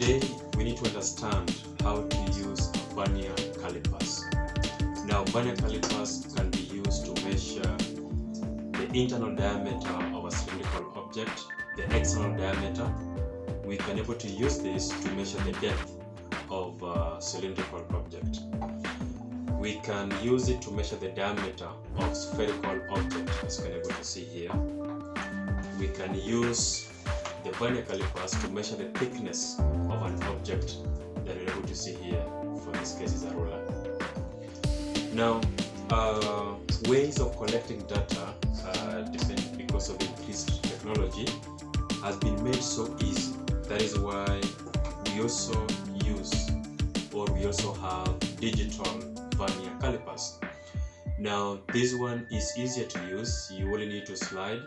today we need to understand how to use vernier calipers. Now, vernier calipers can be used to measure the internal diameter of a cylindrical object, the external diameter. We can able to use this to measure the depth of a cylindrical object. We can use it to measure the diameter of spherical object, as you can able to see here. We can use the vernier calipers to measure the thickness of an object that you're able to see here. For this case, is a ruler. Now, ways of collecting data, because of increased technology, has been made so easy. That is why we also have digital vernier calipers. Now, this one is easier to use. You only need to slide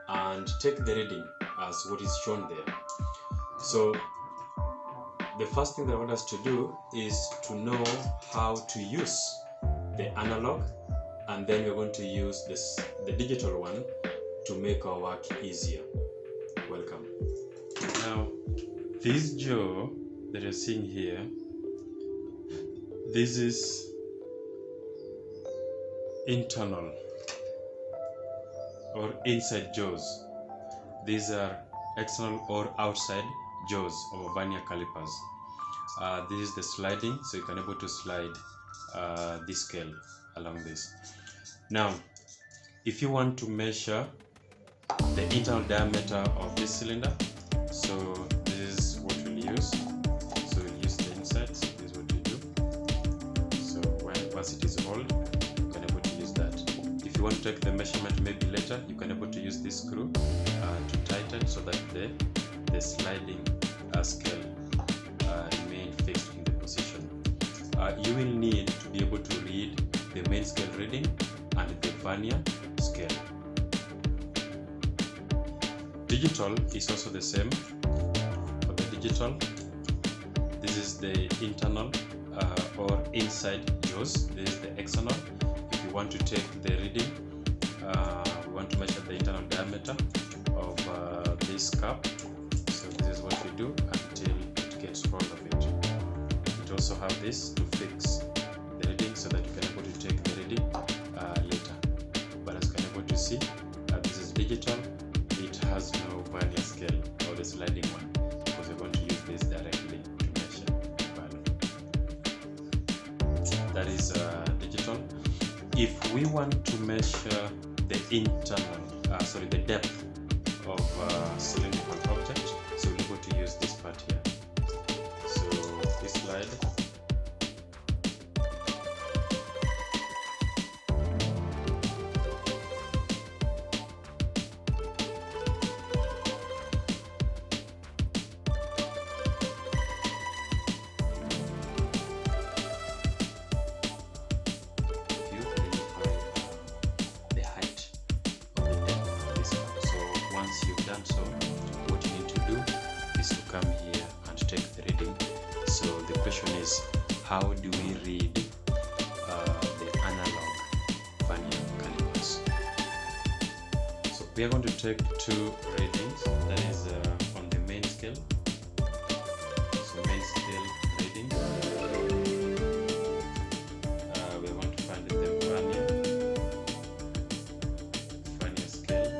and take the reading as what is shown there. So the first thing that I want us to do is to know how to use the analog, and then we're going to use the digital one to make our work easier. Welcome. Now, this jaw that you're seeing here, this is internal or inside jaws. These are external or outside jaws of vernier calipers. This is the sliding, so you can able to slide this scale along this. Now, if you want to measure the internal diameter of this cylinder, so this is what we'll use. So we'll use the inside. So this is what we do. So once it is rolled, you can able to use that. If you want to take the measurement maybe later, you can able to use this screw to tighten so that the sliding scale remain fixed in the position. You will need to be able to read the main scale reading and the vernier scale. Digital is also the same. For the digital, this is the internal or inside jaws. This is the external. If you want to take the reading, we want to measure the internal diameter of this cup. So this is what we do until it gets hold of it. It also have this to fix the reading so that you can able to take the reading later. But as you can able to see, this is digital. It has no vernier scale or the sliding one, because we're going to use this directly to measure value. That is digital. If we want to measure the the depth of cylindrical object, so we're going to use this part here. So this slide. So what you need to do is to come here and take the reading. So the question is, how do we read the analog vernier calipers? So we are going to take two readings. That is on the main scale. So main scale reading. We are going to find the vernier scale.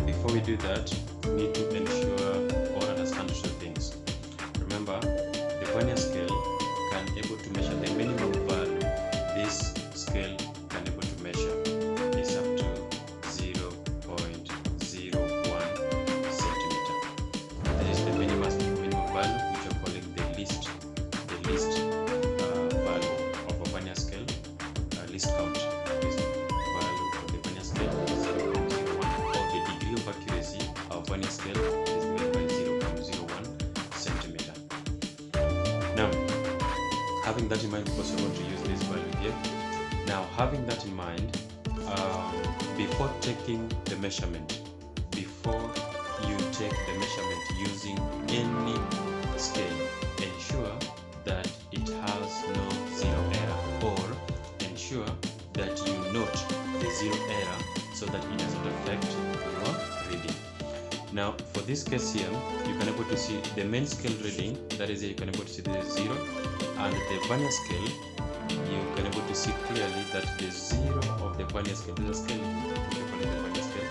Before we do that, we need to ensure or understand two things. Remember, the vernier scale can able to measure the minimum value this scale can able to measure is up to 0.01 centimeter. That is the minimum value, which we are calling the least value of a vernier scale, least count. Accuracy of vernier scale is made by 0.01 centimeter. Now, having that in mind, because we're going to use this value here. Now, having that in mind, before taking the measurement, before you take the measurement using any scale, ensure that it has no zero error, or ensure that you note the zero error so that it doesn't affect your reading. Now for this case here, you can able to see the main scale reading, that is, you can able to see the 0, and the vernier scale, you can able to see clearly that the 0 of the vernier scale, this is a scale, we call it the vernier scale,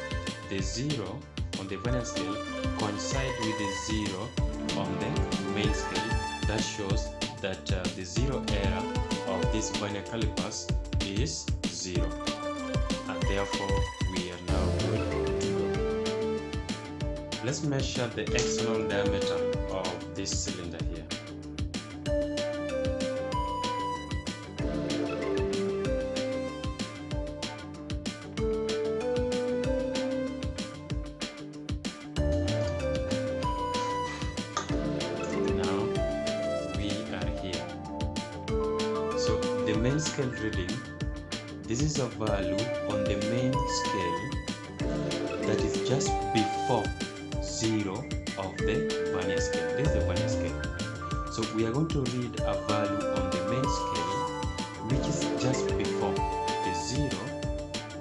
the 0 on the vernier scale coincide with the 0 on the main scale. That shows that the 0 error of this vernier calipers is 0, and therefore we are now good to go. Let's measure the external diameter of this cylinder here. The main scale reading, this is a value on the main scale that is just before 0 of the vernier scale. This is the vernier scale. So we are going to read a value on the main scale which is just before the 0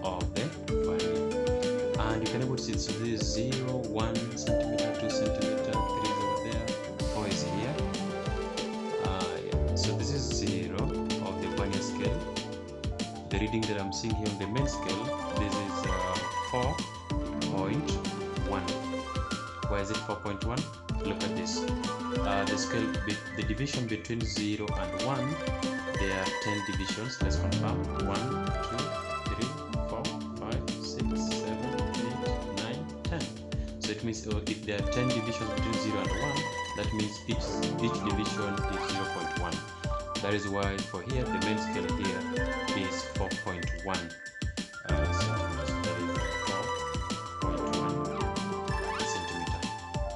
of the vernier. And you can able to see, so this is 0, 1 centimeter, 2 centimeter, 3 is over there, 4 is here. So this is 0 of the vernier scale. The reading that I'm seeing here on the main scale, this is 4.1. Why is it 4.1? Look at this. The scale, the division between 0 and 1, there are 10 divisions. Let's confirm. 1, 2, 3, 4, 5, 6, 7, 8, 9, 10. So it means if there are 10 divisions between 0 and 1, that means each division is 0.1. That is why for here the main scale here is 4.1 centimeters. That is 4.1 centimeter.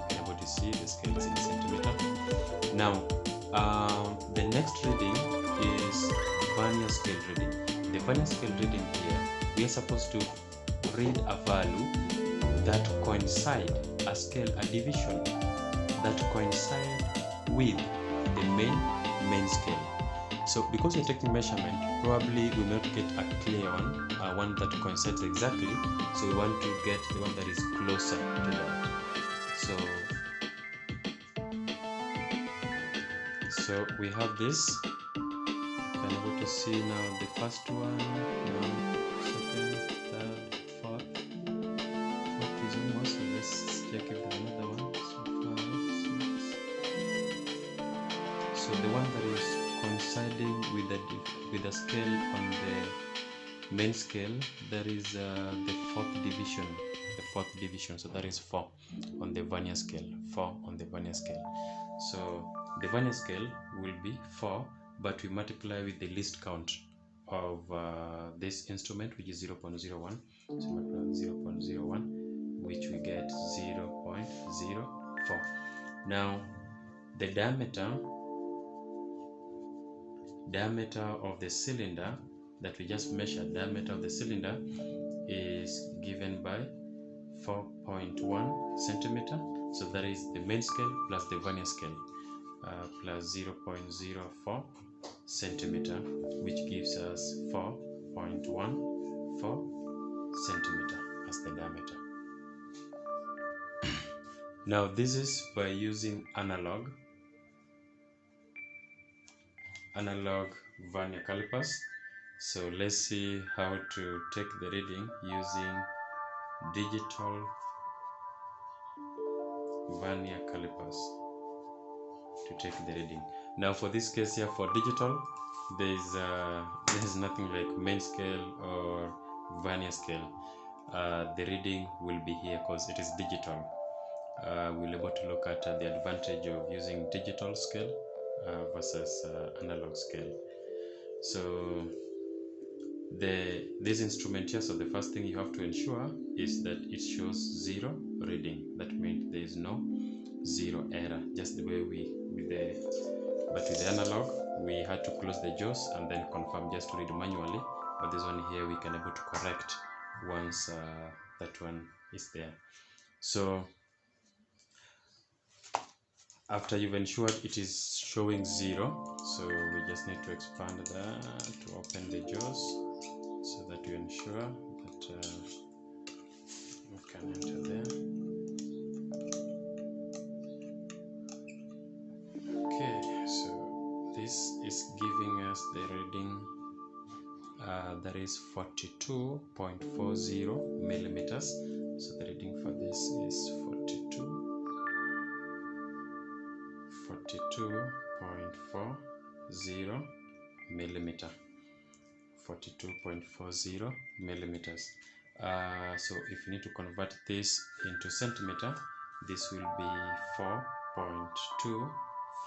You can able to see the scale is in centimeter. Now the next reading is vernier scale reading. The vernier scale reading here, we are supposed to read a value that coincide a division that coincide with the main scale. So because you're taking measurement, probably we will not get a clear one that coincides exactly. So we want to get the one that is closer to that. So we have this. You can able to see now the first one, now second, third, fourth. Fourth is almost. So let's check if there's another one. So 5, 6. So the one that is coinciding with the scale on the main scale, that is the fourth division. So that is 4 on the vernier scale. 4 on the vernier scale. So the vernier scale will be 4, but we multiply with the least count of this instrument, which is 0.01. So multiply with 0.01, which we get 0.04. Now the diameter of the cylinder that we just measured, diameter of the cylinder is given by 4.1 centimeter. So that is the main scale plus the vernier scale plus 0.04 centimeter, which gives us 4.14 centimeter as the diameter. Now this is by using analog vernier calipers. So let's see how to take the reading using digital vernier calipers to take the reading. Now for this case here, for digital, there's nothing like main scale or vernier scale. The reading will be here because it is digital. We'll able to look at the advantage of using digital scale versus analog scale. So this instrument here, so the first thing you have to ensure is that it shows 0 reading. That means there is no 0 error, just the way with the analog we had to close the jaws and then confirm just to read manually. But this one here we can able to correct once that one is there. So after you've ensured it is showing 0, so we just need to expand that to open the jaws so that you ensure that we can enter there. is giving us the reading that is 42.40 millimeters. So the reading for this is 42.40 millimeter. 42.40 millimeters. So if you need to convert this into centimeter, this will be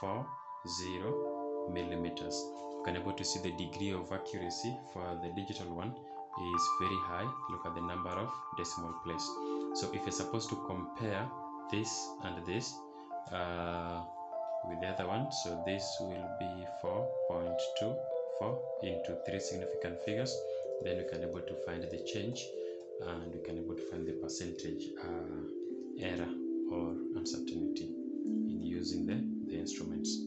4.240 millimeters. You can able to see the degree of accuracy for the digital one is very high. Look at the number of decimal place. So if you're supposed to compare this and this with the other one, so this will be 4.24 into 3 significant figures. Then we can able to find the change, and we can able to find the percentage error or uncertainty in using the instruments.